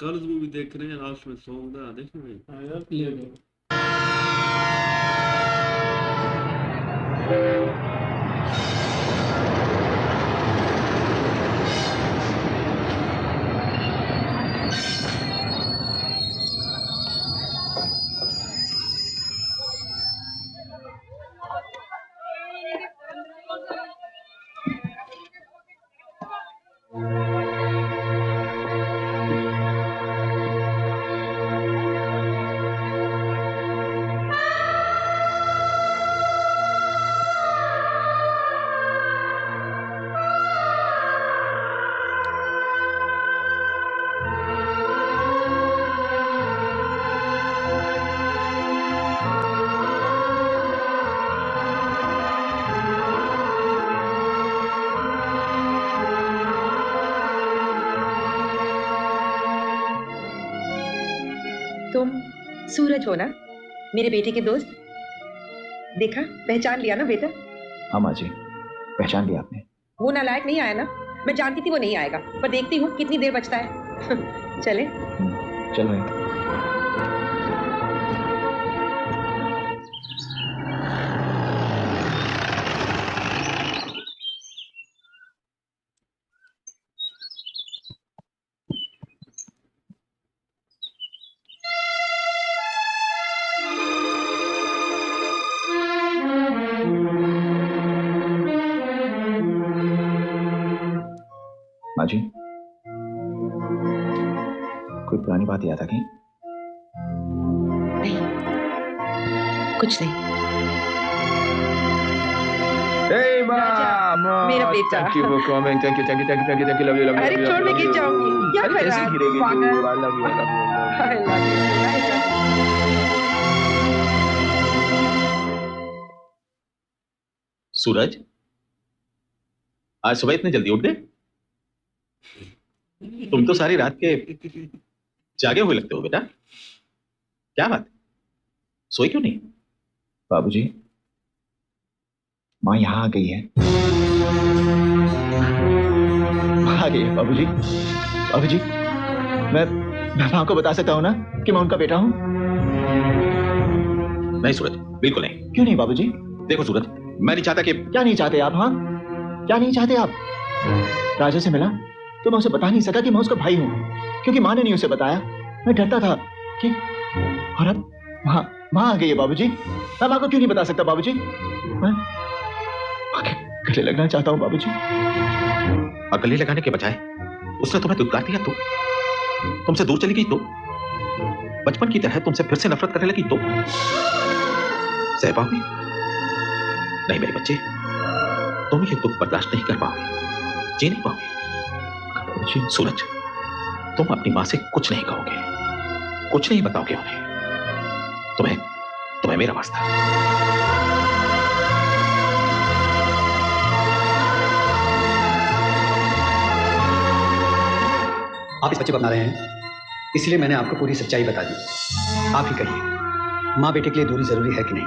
कर्ज मूवी देख रहे हैं, लास्ट में सॉन्ग था, देखना भाई। हाँ यार प्ले करो। तुम सूरज हो ना, मेरे बेटे के दोस्त? देखा, पहचान लिया ना बेटा? हाँ माँ जी, पहचान लिया आपने। वो नालायक नहीं आया ना? मैं जानती थी वो नहीं आएगा, पर देखती हूँ कितनी देर बचता है। चले। चल रहे। माँ जी, कोई पुरानी बात याद आ गई? नहीं, कुछ नहीं। Hey राजा, mom, मेरा बेटा। thank you for coming. Thank you, love you, अरे छोड़, मैं गिर जाऊंगी। क्या अरे कर कैसे रहा है? गिरेगी तू? पागल। I love you, I love you, I love you. I love you, I love you। सूरज, आज सुबह इतने जल्दी उठ गए? तुम तो सारी रात के जागे हुए लगते हो बेटा। क्या बात, सोई क्यों नहीं? बाबूजी, माँ यहाँ आ गई है। माँ आ गई है बाबूजी। बाबूजी, मैं माँ को बता सकता हूँ ना कि मैं उनका बेटा हूँ? नहीं सूरज, बिल्कुल नहीं। क्यों नहीं बाबूजी? देखो सूरज, मैं नहीं चाहता कि... क्या नहीं चाहते आप? हाँ, क्या नहीं चाहते आप? राजा से मिला तो मैं उसे बता नहीं सका कि मैं उसका भाई हूँ, क्योंकि माँ ने नहीं उसे बताया। मैं डरता था कि... और अब माँ आ गई है बाबूजी। मैं माँ को क्यों नहीं बता सकता बाबूजी? मैं गले लगना चाहता हूँ बाबूजी। और गले लगाने के बजाय उसने तुम्हें दुत्कार दिया तो तुमसे दूर चली गई तो बचपन की तरह तुमसे फिर से नफरत करने लगी तो सह पाओगे? नहीं मेरे बच्चे, तुम ये दुख बर्दाश्त नहीं कर पाओगे, जी नहीं पाओगे। सूरज, तुम अपनी मां से कुछ नहीं कहोगे, कुछ नहीं बताओगे उन्हें। तुम्हें मेरा वास्ता। आप इस बच्चे को अपना रहे हैं, इसलिए मैंने आपको पूरी सच्चाई बता दी। आप ही कहिए, माँ बेटे के लिए दूरी जरूरी है कि नहीं?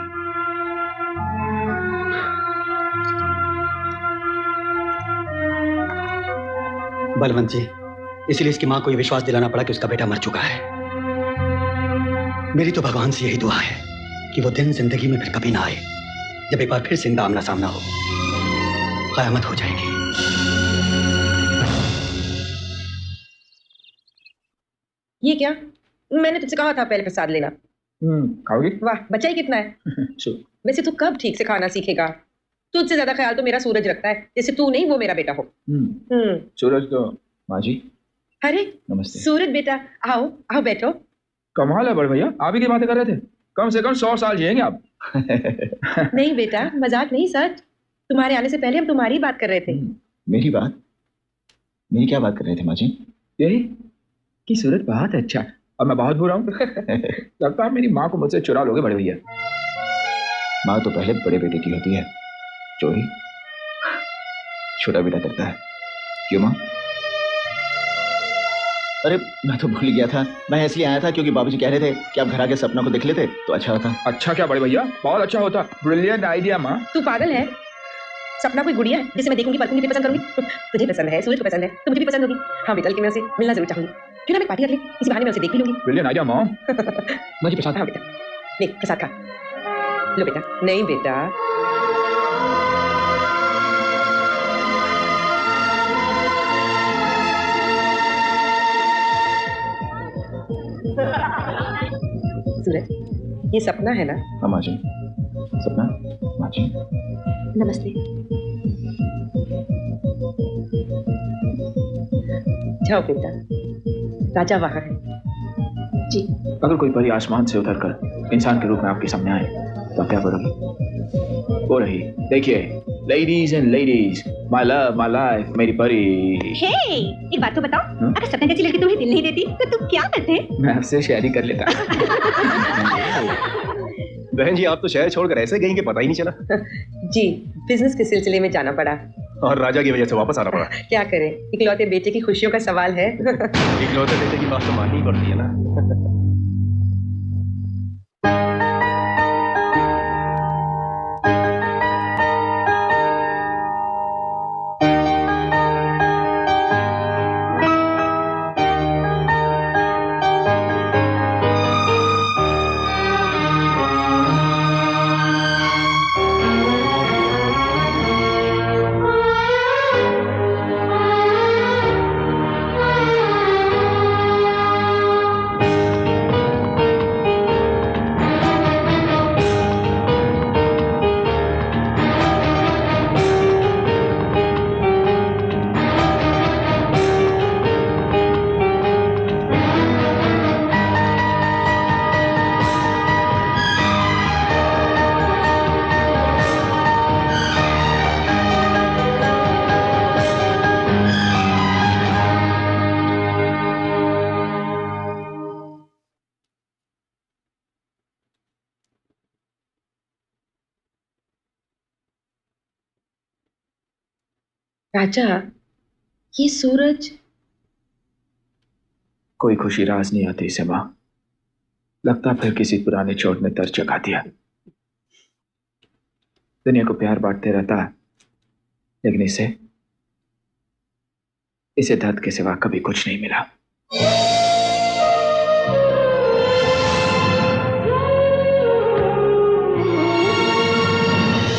बलवंत जी, इसलिए इसकी माँ को यह विश्वास दिलाना पड़ा कि उसका बेटा मर चुका है। मेरी तो भगवान से यही दुआ है कि वो दिन जिंदगी में फिर कभी ना आए, जब एक बार फिर से इनका आमना सामना हो। कयामत हो जाएगी। ये क्या? मैंने तुझसे कहा था पहले प्रसाद लेना। खाओगी? वाह, बच्चा ही कितना है। वैसे तू कब ठीक से खाना सीखेगा? तुझसे ज्यादा ख्याल तो मेरा सूरज रखता है, जैसे तू नहीं वो मेरा बेटा हो। सूरज तो... माँ जी, अरे नमस्ते। सूरज बेटा, आओ आओ बैठो। कमाल है बड़े भैया, आप ही की बातें कर रहे थे। कम से कम 100 साल जिएंगे आप। नहीं बेटा, मजाक नहीं, सच। तुम्हारे आने से पहले हम तुम्हारी बात कर रहे थे। मेरी बात? मेरी क्या बात कर रहे थे माँ जी? यही कि सूरज बहुत अच्छा और मैं बहुत बुरा हूँ। लगता है मेरी माँ को मुझसे चुरा लोगे बड़े भैया। माँ तो पहले बड़े बेटे की होती है, चोरी छोटा बेटा करता है। क्यों माँ? अरे मैं तो भूल गया था। मैं इसलिए आया था क्योंकि बाबूजी कह रहे थे कि आप घर आके सपना को देख लेते तो अच्छा होता। अच्छा क्या बड़े भैया, बहुत अच्छा होता। ब्रिलियंट आइडिया माँ। तू पागल है? सपना कोई गुड़िया है जिसे मैं देखूंगी, परखूंगी, फिर पसंद करूंगी? तुझे पसंद है, सूरज को पसंद है तो मुझे भी पसंद होगी। हाँ बेटा, लेकिन मैं उसे मिलना जरूर चाहूंगी। क्यों ना मैं पार्टी कर ले, इसी बहाने मैं उसे देख भी लूंगी। Brilliant idea mom. मुझे प्रसाद। हाँ बेटा, नहीं प्रसाद खा लो बेटा। नहीं बेटा, सूरज ये सपना है ना? हाँ माँ जी। सपना माँ जी। नमस्ते। जाओ बेटा, राजा वहां है। जी। अगर कोई परी आसमान से उतरकर इंसान के रूप में आपके सामने आए तो आप क्या करोगे? वो रही, देखिए, ladies and ladies, my love, my life, मेरी परी। हे, एक बात तो बताओ, अगर सपना जैसी लड़की तुम्हें दिल नहीं देती तो तुम क्या करते? मैं आपसे शायरी कर लेता। बहन जी, आप तो शहर छोड़कर ऐसे गई कि पता ही नहीं चला, जी, बिजनेस के सिलसिले में जाना पड़ा। और राजा की वजह से वापस आना पड़ा। क्या करें, इकलौते बेटे की खुशियों का सवाल है। इकलौते बेटे की बात तो माननी ही पड़ती है ना। राजा, ये सूरज। कोई खुशी राज नहीं आती इसे माँ। लगता फिर किसी पुराने चोट ने दर्द जगा दिया। दुनिया को प्यार बांटते रहता, लेकिन इसे दर्द के सिवा कभी कुछ नहीं मिला।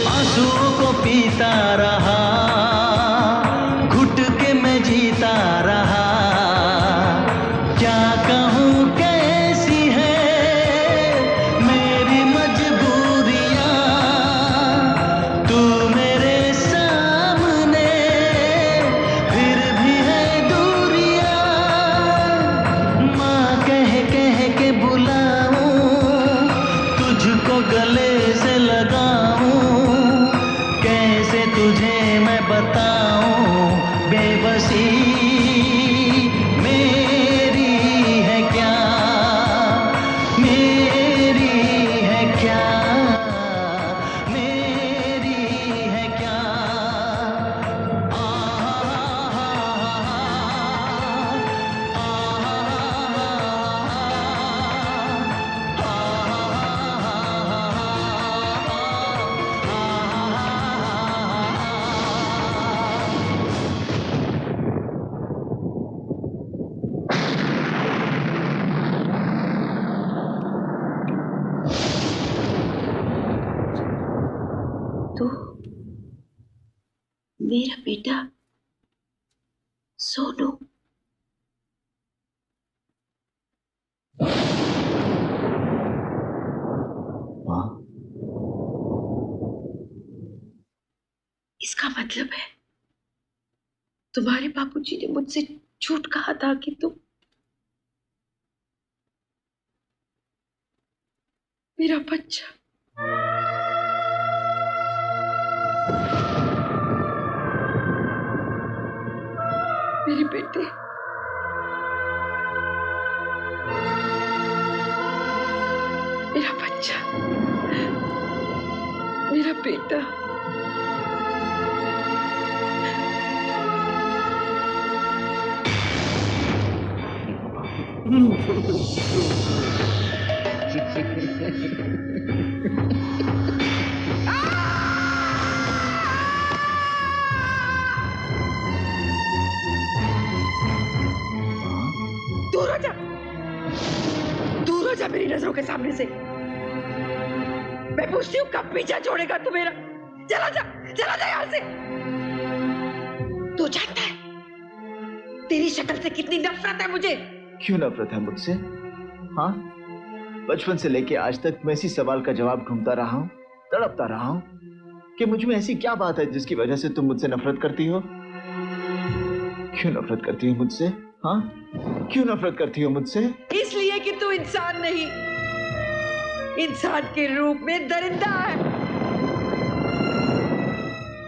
आंसुओं को पीता रहा, घुट के मैं जीता रहा। क्या कहूँ कैसी है मेरी मजबूरियाँ, तू मेरे सामने फिर भी है दूरियाँ। माँ कह कह के बुलाऊं, तुझको गले से लगाऊं, कैसे तुझे मैं बताऊं, बेबसी मेरी है क्या, मेरी है क्या, मेरी है क्या। तो मेरा बेटा सोनू। माँ, इसका मतलब है तुम्हारे बापूजी ने मुझसे झूठ कहा था कि तुम मेरा बच्चा। मेरे बेटे, मेरा बच्चा, मेरा बेटा। दूर हो जा, दूर हो जा मेरी नजरों के सामने से। मैं पूछती हूँ कब पीछा छोड़ेगा तू मेरा? चला जा यहाँ से। तू जानता है तेरी शक्ल से कितनी नफरत है मुझे। क्यों नफरत है मुझसे? हाँ, बचपन से लेके आज तक मैं इसी सवाल का जवाब ढूंढता रहा हूँ, तड़पता रहा हूँ कि मुझ में ऐसी क्या बात है जिसकी वजह से तुम मुझसे नफरत करती हो। क्यों नफरत करती हो मुझसे? हाँ, क्यों नफरत करती हो मुझसे? इसलिए कि तू इंसान नहीं, इंसान के रूप में दरिंदा है।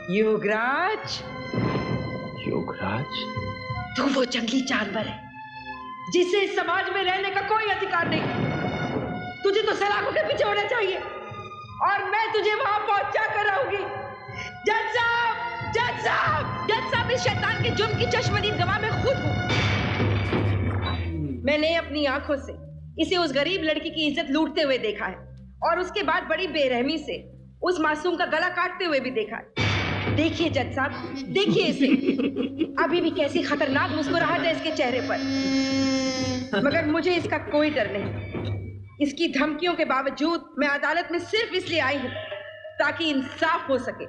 योगराज, योगराज, तू वो जंगली जानवर है जिसे इस समाज में रहने का कोई अधिकार नहीं। तुझे तो सलाखों के पीछे होना चाहिए और मैं तुझे वहां पहुंचा कर रहूंगी। जज साहब, जज साहब, जज साहब, इस शैतान के जुर्म की चश्मदीद गवाह मैं खुद हूं। मैंने अपनी आंखों से इसे उस गरीब लड़की की इज्जत लूटते हुए देखा है और उसके बाद बड़ी बेरहमी से उस मासूम का गला काटते हुए भी देखा है। देखिए जज साहब, देखिए इसे, अभी भी कैसी खतरनाक मुस्कुराहट है इसके चेहरे पर। मगर मुझे इसका कोई डर नहीं। इसकी धमकियों के बावजूद मैं अदालत में सिर्फ इसलिए आई हूं ताकि इंसाफ हो सके।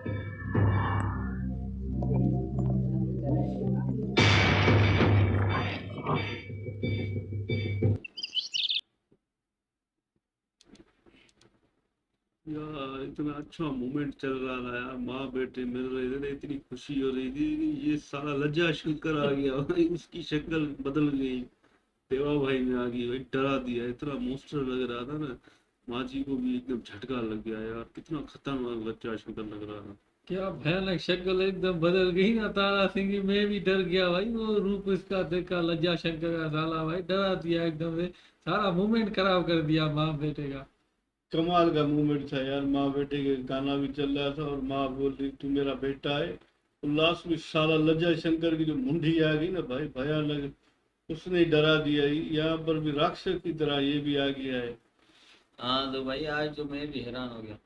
यार इतना अच्छा मोमेंट चल रहा था यार, माँ बेटे मिल रहे थे, इतनी खुशी हो रही थी। ये साला लज्जा शंकर आ गया भाई, उसकी शक्ल बदल गई, देवा भाई में आ गई भाई, डरा दिया। इतना मोस्टर लग रहा था ना, माँ जी को भी एकदम झटका लग गया यार, कितना खतरनाक लज्जा शंकर लग रहा था। क्या भयानक शक्ल एकदम बदल गई ना तारा सिंह की। मैं भी डर गया भाई, वो रूप इसका देखा लज्जा शंकर का, साला भाई डरा दिया एकदम से, सारा मूवमेंट खराब कर दिया माँ बेटे का। कमाल का मूवमेंट था यार, माँ बेटे के गाना भी चल रहा था और माँ बोल रही तू मेरा बेटा है। और लास्ट में साला लज्जा शंकर की जो मुंडी आ गई ना भाई, भयानक, उसने ही डरा दिया। यहाँ पर भी राक्षस की तरह ये भी आ गया है। हाँ तो भाई आज तो मैं भी हैरान हो गया।